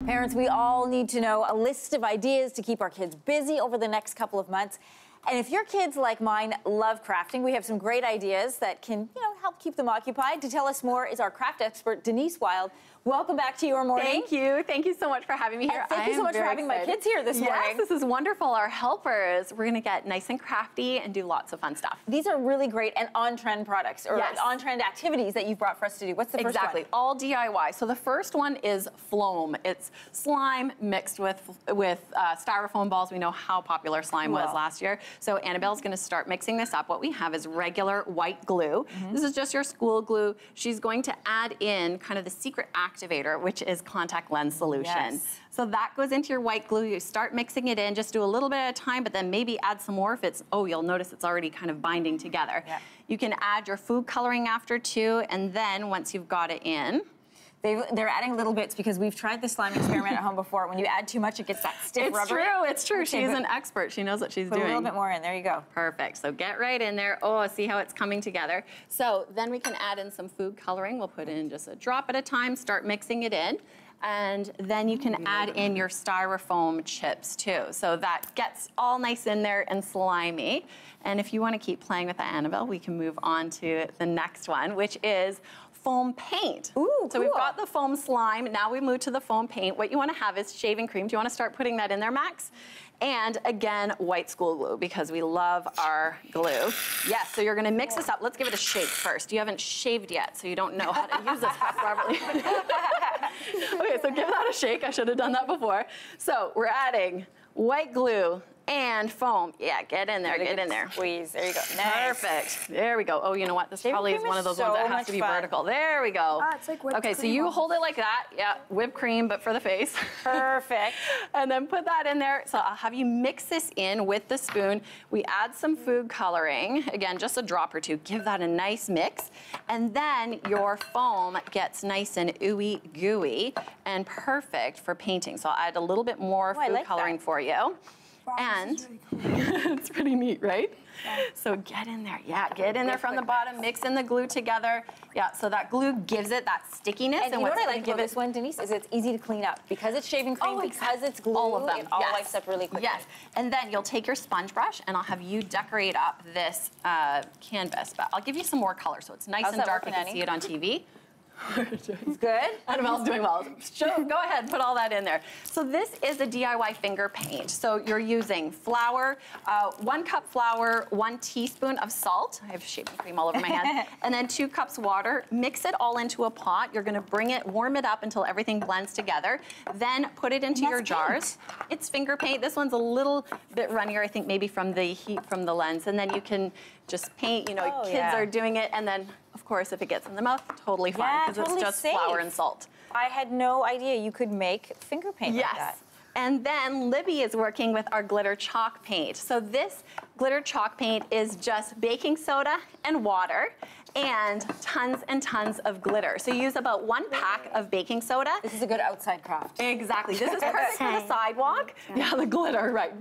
Parents, we all need to know a list of ideas to keep our kids busy over the next couple of months. And if your kids, like mine, love crafting, we have some great ideas that can, help keep them occupied. To tell us more is our craft expert, Denise Wild. Welcome back to Your Morning. Thank you. Thank you so much for having me here. And thank you so much for having my kids here this morning. Yes, this is wonderful. Our helpers. We're going to get nice and crafty and do lots of fun stuff. These are really great and on-trend products, or on-trend activities that you've brought for us to do. What's the first one? Exactly. All DIY. So the first one is floam. It's slime mixed with styrofoam balls. We know how popular slime was last year. So Annabelle's going to start mixing this up. What we have is regular white glue. This is just your school glue. She's going to add in kind of the secret activator, which is contact lens solution. So that goes into your white glue. You start mixing it in, just do a little bit at a time, but then maybe add some more if it's, you'll notice it's already kind of binding together. You can add your food coloring after too, and then once you've got it in, they're adding little bits because we've tried the slime experiment at home before. When you add too much, it gets that stiff rubber. It's true. Okay, she's an expert. She knows what she's doing. Put a little bit more in. There you go. Perfect. So get right in there. Oh, see how it's coming together. So then we can add in some food coloring. We'll put in just a drop at a time. Start mixing it in. And then you can add in your styrofoam chips too. So that gets all nice in there and slimy. And if you want to keep playing with that, Annabelle, we can move on to the next one, which is foam paint. Ooh, so we've got the foam slime. Now we move to the foam paint. What you want to have is shaving cream. Do you want to start putting that in there, Max? And again, white school glue, because we love our glue. Yes, so you're gonna mix this up. Let's give it a shake first. You haven't shaved yet, so you don't know how to use this properly. Okay, so give that a shake. I should have done that before. So we're adding white glue and foam. Yeah, get in there, get in there. Squeeze, there you go. Nice. Perfect. There we go. Oh, you know what? This probably is one of those ones that has to be vertical. There we go. It's like whipped cream. So you hold it like that. Yeah, whipped cream, but for the face. Perfect. And then put that in there. So I'll have you mix this in with the spoon. We add some food coloring. Again, just a drop or two. Give that a nice mix. And then your foam gets nice and ooey gooey and perfect for painting. So I'll add a little bit more food coloring for you. And it's pretty neat, right? So get in there. Yeah, get in there from the bottom, mix in the glue together. Yeah, so that glue gives it that stickiness. And you know what I like about this one, Denise, is it's easy to clean up. Because it's shaving cream, because it's glue, all of them. It all wipes up really quickly. Yes, and then you'll take your sponge brush and I'll have you decorate up this canvas. But I'll give you some more color so it's nice and dark. You can see it on TV. It's good. Annabelle's doing well. Go ahead, put all that in there. So this is a DIY finger paint. So you're using flour, 1 cup flour, 1 teaspoon of salt. I have shaving cream all over my hand. And then 2 cups water. Mix it all into a pot. You're gonna bring it, warm it up until everything blends together. Then put it into your jars. It's finger paint. This one's a little bit runnier, I think, maybe from the heat from the lens. And then you can just paint, kids are doing it, and then, of course, if it gets in the mouth, totally fine, because it's just flour and salt. I had no idea you could make finger paint like that. And then Libby is working with our glitter chalk paint. So this glitter chalk paint is just baking soda and water and tons of glitter. So you use about 1 pack of baking soda. This is a good outside craft. Exactly. This is perfect for the sidewalk. Yeah, the glitter, right.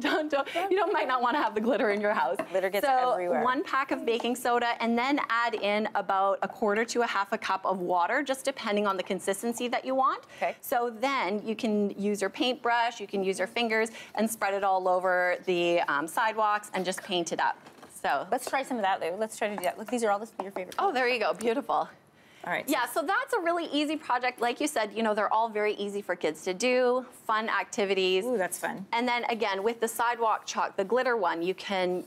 You might not want to have the glitter in your house. Glitter gets everywhere. 1 pack of baking soda, and then add in about 1/4 to 1/2 cup of water, just depending on the consistency that you want. Okay. So then you can use your paintbrush, you can use your fingers, and spread it all over the sidewalks and just paint it up. So let's try some of that, Lou. Let's try to do that. Look, these are all your favorite. Oh, there you go. Beautiful. All right. Yeah, so that's a really easy project. Like you said, they're all very easy for kids to do, fun activities. Ooh, that's fun. And then again, with the sidewalk chalk, the glitter one, you can,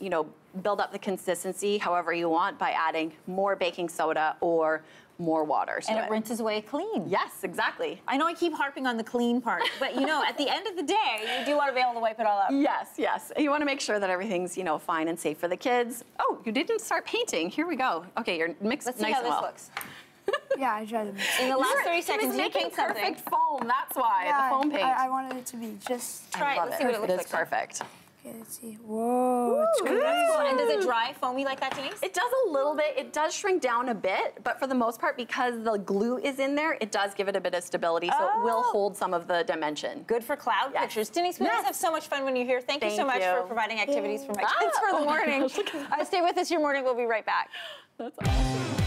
build up the consistency however you want by adding more baking soda or more water. And it rinses away clean. Yes, exactly. I know I keep harping on the clean part, but at the end of the day, you do want to be able to wipe it all up. Yes. You want to make sure that everything's, fine and safe for the kids. Oh, you didn't start painting. Here we go. Okay, you're mixed nice and well. Let's see how this looks. Yeah, I tried to mix. In the last 30 seconds, you paint something. Perfect foam, that's why, the foam paint. I wanted it to be just... Try it. Let's see what it looks like. It is perfect. Okay, let's see. Whoa, it's good. And does it dry foamy like that, Denise? It does a little bit. It does shrink down a bit, but for the most part, because the glue is in there, it does give it a bit of stability, so it will hold some of the dimension. Good for cloud pictures. Denise, we always have so much fun when you're here. Thank you so much for providing activities for my kids for the morning. Stay with us. Your morning. We'll be right back. That's awesome.